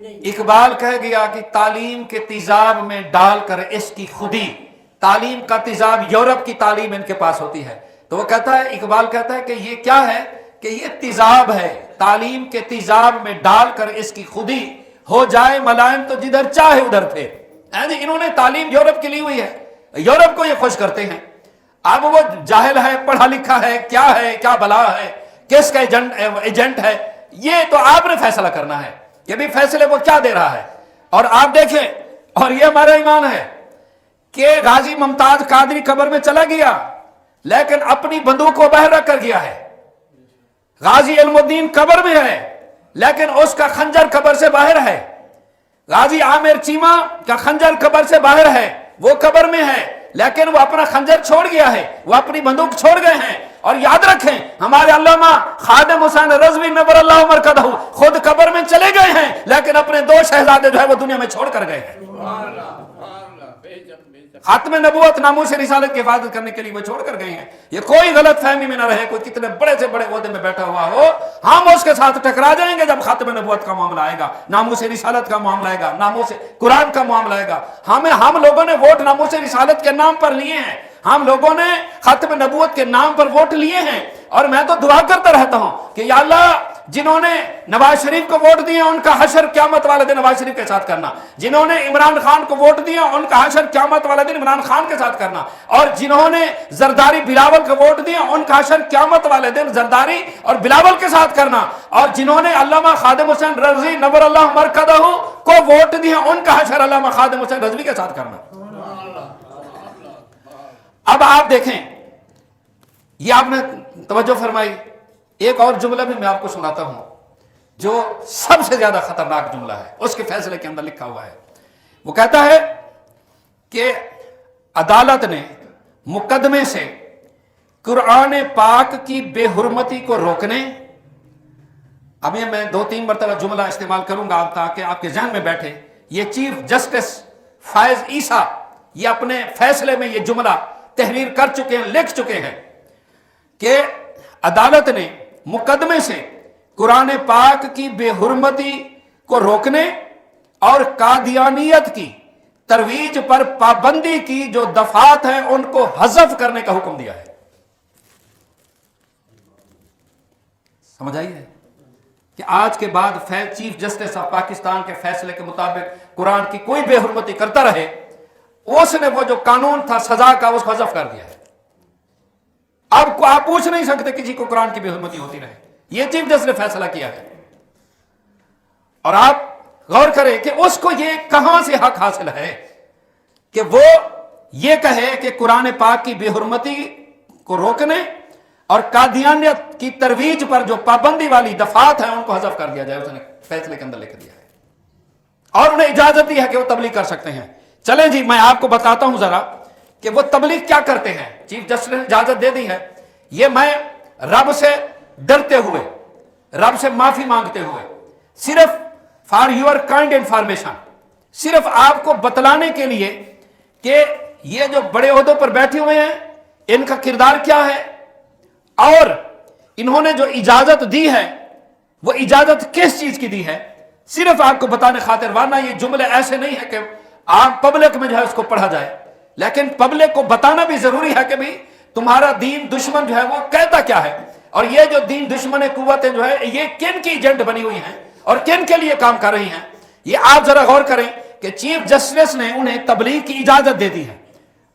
اقبال کہہ گیا کہ تعلیم کے تیزاب میں ڈال کر اس کی خودی، تعلیم کا تیزاب یورپ کی تعلیم ان کے پاس ہوتی ہے، تو وہ کہتا ہے، اقبال کہتا ہے کہ یہ کیا ہے، کہ یہ تیزاب ہے، تعلیم کے تیزاب میں ڈال کر اس کی خودی ہو جائے ملائم تو جدھر چاہے ادھر پھر۔ انہوں نے تعلیم یورپ کی لی ہوئی ہے، یورپ کو یہ خوش کرتے ہیں۔ اب وہ جاہل ہے، پڑھا لکھا ہے، کیا بلا ہے، کس کا ایجنٹ ہے، یہ تو آپ نے فیصلہ کرنا ہے کہ بھی فیصلے وہ کیا دے رہا ہے۔ اور آپ دیکھیں، اور یہ ہمارا ایمان ہے کہ غازی ممتاز قادری قبر میں چلا گیا لیکن اپنی بندوق کو باہر رکھ کر گیا ہے۔ غازی علم الدین قبر میں ہے لیکن اس کا خنجر قبر سے باہر ہے۔ غازی عامر چیمہ کا خنجر قبر سے باہر ہے، وہ قبر میں ہے لیکن وہ اپنا خنجر چھوڑ گیا ہے، وہ اپنی بندوق چھوڑ گئے ہیں۔ اور یاد رکھیں، ہمارے علامہ خادم حسین رضوی نور اللہ مرکزہ خود قبر میں چلے گئے ہیں لیکن اپنے دو شہزادے جو ہے وہ دنیا میں چھوڑ کر گئے ہیں۔ خاتم نبوت ناموس رسالت کی حفاظت کرنے کے لیے وہ چھوڑ کر گئے ہیں۔ یہ کوئی غلط فہمی میں نہ رہے، کوئی کتنے بڑے سے بڑے عہدے میں بیٹھا ہوا ہو، ہم اس کے ساتھ ٹکرا جائیں گے جب خاتم نبوت کا معاملہ آئے گا، ناموس رسالت کا معاملہ آئے گا، ناموس قرآن کا معاملہ آئے گا۔ ہم لوگوں نے ووٹ ناموس رسالت کے نام پر لیے ہیں، ہم لوگوں نے ختم نبوت کے نام پر ووٹ لیے ہیں، اور میں تو دعا کرتا رہتا ہوں کہ یا اللہ جنہوں نے نواز شریف کو ووٹ دیا ان کا حشر قیامت والے دن نواز شریف کے ساتھ کرنا، جنہوں نے عمران خان کو ووٹ دیا ان کا حشر قیامت والے دن عمران خان کے ساتھ کرنا، اور جنہوں نے زرداری بلاول کو ووٹ دیا ان کا حشر قیامت والے دن زرداری اور بلاول کے ساتھ کرنا، اور جنہوں نے علامہ خادم حسین رضوی نور اللہ مرکزہ کو ووٹ دیا ان کا حشر علامہ خادم حسین رضوی کے ساتھ کرنا۔ اب آپ دیکھیں، یہ آپ نے توجہ فرمائی، ایک اور جملہ بھی میں آپ کو سناتا ہوں جو سب سے زیادہ خطرناک جملہ ہے، اس کے فیصلے کے اندر لکھا ہوا ہے۔ وہ کہتا ہے کہ عدالت نے مقدمے سے قرآن پاک کی بے حرمتی کو روکنے، اب یہ میں 2-3 مرتبہ جملہ استعمال کروں گا تاکہ آپ کے ذہن میں بیٹھے۔ یہ چیف جسٹس فائز عیسیٰ یہ اپنے فیصلے میں یہ جملہ تحریر کر چکے ہیں، لکھ چکے ہیں کہ عدالت نے مقدمے سے قرآن پاک کی بے حرمتی کو روکنے اور قادیانیت کی ترویج پر پابندی کی جو دفعات ہیں ان کو حذف کرنے کا حکم دیا ہے۔ سمجھ آئی ہے کہ آج کے بعد چیف جسٹس آف پاکستان کے فیصلے کے مطابق قرآن کی کوئی بے حرمتی کرتا رہے، اس نے وہ جو قانون تھا سزا کا اس کو حذف کر دیا ہے۔ اب آپ پوچھ نہیں سکتے کسی کو قرآن کی بے حرمتی ہوتی رہے، یہ چیف جسٹس نے فیصلہ کیا ہے۔ اور آپ غور کریں کہ اس کو یہ کہاں سے حق حاصل ہے کہ وہ یہ کہے کہ قرآن پاک کی بے حرمتی کو روکنے اور قادیانیت کی ترویج پر جو پابندی والی دفعات ہیں ان کو حذف کر دیا جائے، اس نے فیصلے کے اندر لکھ دیا ہے اور انہیں اجازت دی ہے کہ وہ تبلیغ کر سکتے ہیں۔ چلیں جی میں آپ کو بتاتا ہوں ذرا کہ وہ تبلیغ کیا کرتے ہیں۔ چیف جسٹس نے اجازت دے دی ہے، یہ میں رب سے ڈرتے ہوئے، رب سے معافی مانگتے ہوئے، صرف فار یور کائنڈ انفارمیشن، صرف آپ کو بتلانے کے لیے کہ یہ جو بڑے عہدوں پر بیٹھے ہوئے ہیں ان کا کردار کیا ہے اور انہوں نے جو اجازت دی ہے وہ اجازت کس چیز کی دی ہے، صرف آپ کو بتانے خاطر، ورنہ یہ جملے ایسے نہیں ہے کہ عام پبلک میں جو ہے اس کو پڑھا جائے، لیکن پبلک کو بتانا بھی ضروری ہے کہ بھی تمہارا دین دشمن جو ہے وہ کہتا کیا ہے، اور یہ جو دین دشمن قوتیں جو ہے یہ کن کی ایجنٹ بنی ہوئی ہیں اور کن کے لیے کام کر رہی ہیں۔ یہ آپ ذرا غور کریں کہ چیف جسٹس نے انہیں تبلیغ کی اجازت دے دی ہے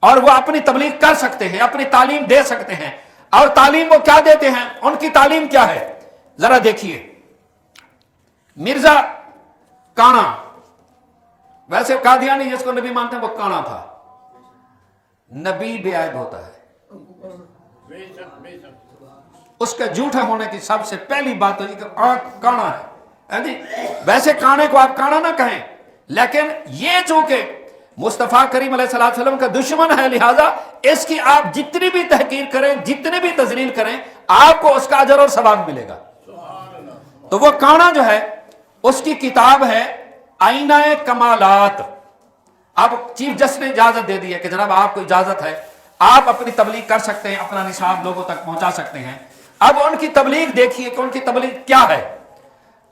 اور وہ اپنی تبلیغ کر سکتے ہیں، اپنی تعلیم دے سکتے ہیں، اور تعلیم وہ کیا دیتے ہیں، ان کی تعلیم کیا ہے ذرا دیکھیے۔ مرزا کانا، ویسے قادیانی جس کو نبی مانتے ہیں وہ کانا تھا، نبی بے عیب ہوتا ہے، اس کے جھوٹے ہونے کی سب سے پہلی بات ہے کہ آنکھ کانا ہے۔ ویسے کانے کو آپ کانا نہ کہیں، لیکن یہ چونکہ مصطفیٰ کریم علیہ الصلوۃ والسلام کا دشمن ہے لہذا اس کی آپ جتنی بھی تحقیر کریں، جتنی بھی تذلیل کریں، آپ کو اس کا اجر اور ثواب ملے گا۔ تو وہ کانا جو ہے اس کی کتاب ہے آئینہ کمالات۔ اب چیف جسٹس نے اجازت دے دی ہے کہ جناب آپ کو اجازت ہے، آپ اپنی تبلیغ کر سکتے ہیں، اپنا نصاب لوگوں تک پہنچا سکتے ہیں۔ اب ان کی تبلیغ دیکھیے کہ ان کی تبلیغ کیا ہے۔